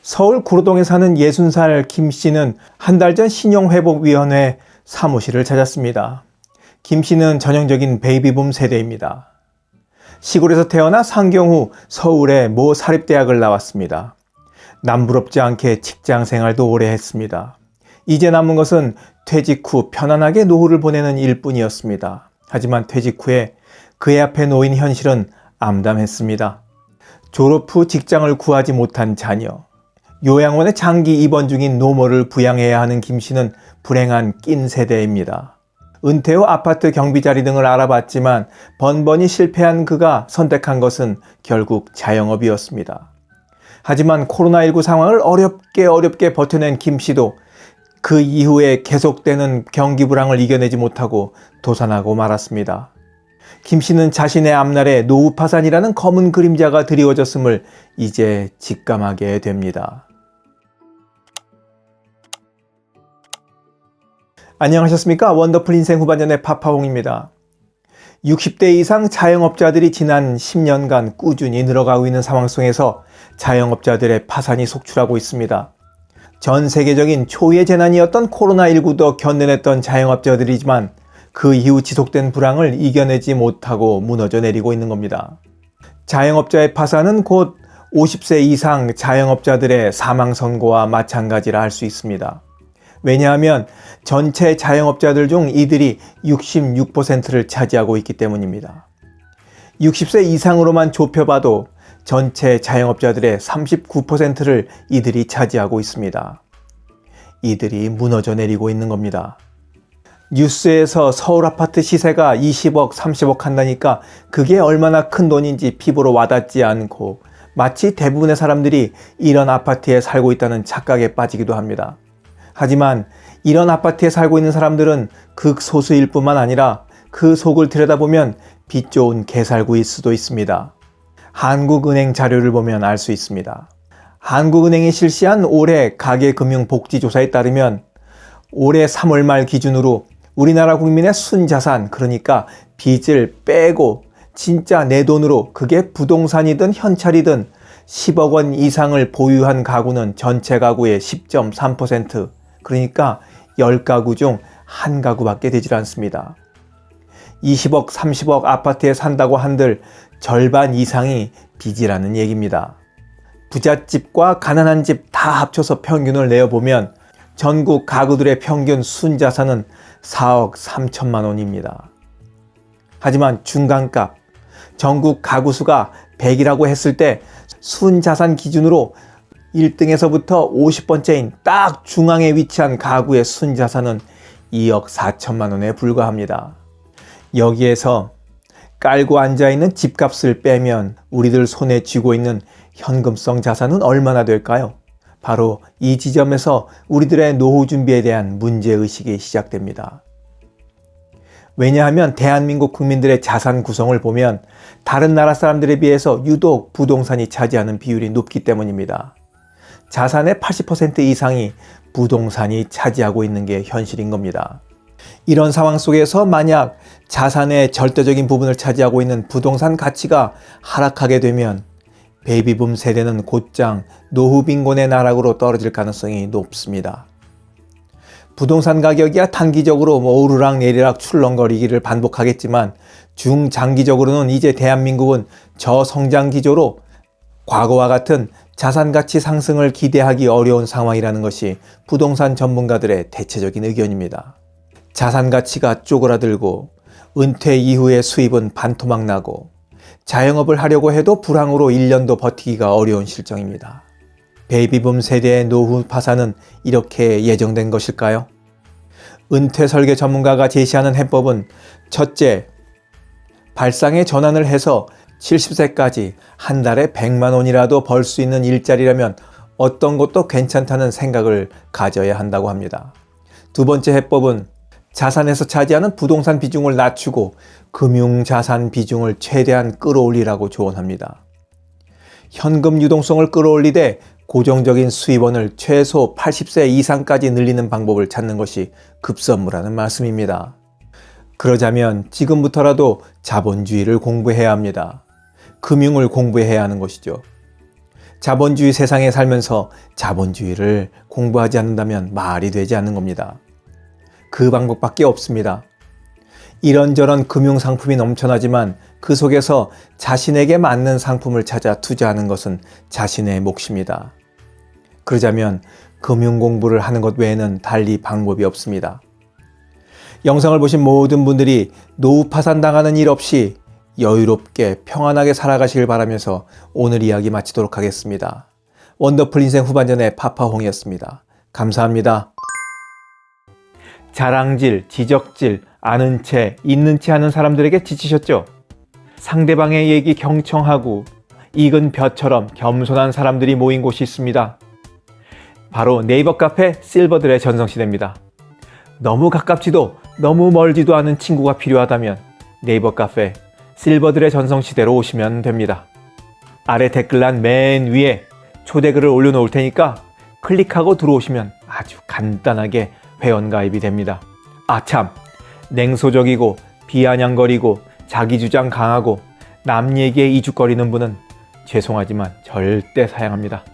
서울 구로동에 사는 60살 김 씨는 한 달 전 신용회복위원회 사무실을 찾았습니다. 김 씨는 전형적인 베이비붐 세대입니다. 시골에서 태어나 상경 후 서울의 모 사립대학을 나왔습니다. 남부럽지 않게 직장 생활도 오래 했습니다. 이제 남은 것은 퇴직 후 편안하게 노후를 보내는 일뿐이었습니다. 하지만 퇴직 후에 그의 앞에 놓인 현실은 암담했습니다. 졸업 후 직장을 구하지 못한 자녀, 요양원에 장기 입원 중인 노모를 부양해야 하는 김 씨는 불행한 낀 세대입니다. 은퇴 후 아파트 경비자리 등을 알아봤지만 번번이 실패한 그가 선택한 것은 결국 자영업이었습니다. 하지만 코로나19 상황을 어렵게 버텨낸 김 씨도 그 이후에 계속되는 경기 불황을 이겨내지 못하고 도산하고 말았습니다. 김 씨는 자신의 앞날에 노후 파산이라는 검은 그림자가 드리워졌음을 이제 직감하게 됩니다. 안녕하셨습니까? 원더풀 인생 후반전의 파파홍입니다. 60대 이상 자영업자들이 지난 10년간 꾸준히 늘어가고 있는 상황 속에서 자영업자들의 파산이 속출하고 있습니다. 전 세계적인 초유의 재난이었던 코로나19도 견뎌냈던 자영업자들이지만 그 이후 지속된 불황을 이겨내지 못하고 무너져 내리고 있는 겁니다. 자영업자의 파산은 곧 50세 이상 자영업자들의 사망 선고와 마찬가지라 할 수 있습니다. 왜냐하면 전체 자영업자들 중 이들이 66%를 차지하고 있기 때문입니다. 60세 이상으로만 좁혀봐도 전체 자영업자들의 39%를 이들이 차지하고 있습니다. 이들이 무너져 내리고 있는 겁니다. 뉴스에서 서울 아파트 시세가 20억, 30억 한다니까 그게 얼마나 큰 돈인지 피부로 와닿지 않고 마치 대부분의 사람들이 이런 아파트에 살고 있다는 착각에 빠지기도 합니다. 하지만 이런 아파트에 살고 있는 사람들은 극소수일 뿐만 아니라 그 속을 들여다보면 빛 좋은 개살구일 수도 있습니다. 한국은행 자료를 보면 알 수 있습니다. 한국은행이 실시한 올해 가계금융복지조사에 따르면 올해 3월 말 기준으로 우리나라 국민의 순자산, 그러니까 빚을 빼고 진짜 내 돈으로 그게 부동산이든 현찰이든 10억 원 이상을 보유한 가구는 전체 가구의 10.3%, 그러니까 10가구 중 1가구밖에 되질 않습니다. 20억, 30억 아파트에 산다고 한들 절반 이상이 빚이라는 얘기입니다. 부잣집과 가난한 집 다 합쳐서 평균을 내어보면 전국 가구들의 평균 순자산은 4억 3천만 원입니다. 하지만 중간값, 전국 가구 수가 100이라고 했을 때 순자산 기준으로 1등에서부터 50번째인 딱 중앙에 위치한 가구의 순자산은 2억 4천만 원에 불과합니다. 여기에서 깔고 앉아있는 집값을 빼면 우리들 손에 쥐고 있는 현금성 자산은 얼마나 될까요? 바로 이 지점에서 우리들의 노후 준비에 대한 문제의식이 시작됩니다. 왜냐하면 대한민국 국민들의 자산 구성을 보면 다른 나라 사람들에 비해서 유독 부동산이 차지하는 비율이 높기 때문입니다. 자산의 80% 이상이 부동산이 차지하고 있는 게 현실인 겁니다. 이런 상황 속에서 만약 자산의 절대적인 부분을 차지하고 있는 부동산 가치가 하락하게 되면 베이비붐 세대는 곧장 노후 빈곤의 나락으로 떨어질 가능성이 높습니다. 부동산 가격이야 단기적으로 오르락 내리락 출렁거리기를 반복하겠지만 중장기적으로는 이제 대한민국은 저성장 기조로 과거와 같은 자산가치 상승을 기대하기 어려운 상황이라는 것이 부동산 전문가들의 대체적인 의견입니다. 자산가치가 쪼그라들고 은퇴 이후의 수입은 반토막 나고 자영업을 하려고 해도 불황으로 1년도 버티기가 어려운 실정입니다. 베이비붐 세대의 노후 파산은 이렇게 예정된 것일까요? 은퇴 설계 전문가가 제시하는 해법은 첫째, 발상의 전환을 해서 70세까지 한 달에 100만 원이라도 벌 수 있는 일자리라면 어떤 것도 괜찮다는 생각을 가져야 한다고 합니다. 두 번째 해법은 자산에서 차지하는 부동산 비중을 낮추고 금융자산 비중을 최대한 끌어올리라고 조언합니다. 현금 유동성을 끌어올리되 고정적인 수입원을 최소 80세 이상까지 늘리는 방법을 찾는 것이 급선무라는 말씀입니다. 그러자면 지금부터라도 자본주의를 공부해야 합니다. 금융을 공부해야 하는 것이죠. 자본주의 세상에 살면서 자본주의를 공부하지 않는다면 말이 되지 않는 겁니다. 그 방법밖에 없습니다. 이런저런 금융상품이 넘쳐나지만 그 속에서 자신에게 맞는 상품을 찾아 투자하는 것은 자신의 몫입니다. 그러자면 금융 공부를 하는 것 외에는 달리 방법이 없습니다. 영상을 보신 모든 분들이 노후 파산당하는 일 없이 여유롭게 평안하게 살아가시길 바라면서 오늘 이야기 마치도록 하겠습니다. 원더풀 인생 후반전의 파파홍이었습니다. 감사합니다. 자랑질, 지적질, 아는 채, 있는 채 하는 사람들에게 지치셨죠? 상대방의 얘기 경청하고 익은 벼처럼 겸손한 사람들이 모인 곳이 있습니다. 바로 네이버 카페 실버들의 전성시대입니다. 너무 가깝지도 너무 멀지도 않은 친구가 필요하다면 네이버 카페 실버들의 전성시대로 오시면 됩니다. 아래 댓글란 맨 위에 초대글을 올려놓을 테니까 클릭하고 들어오시면 아주 간단하게 회원가입이 됩니다. 아참, 냉소적이고 비아냥거리고 자기주장 강하고 남 얘기에 이죽거리는 분은 죄송하지만 절대 사양합니다.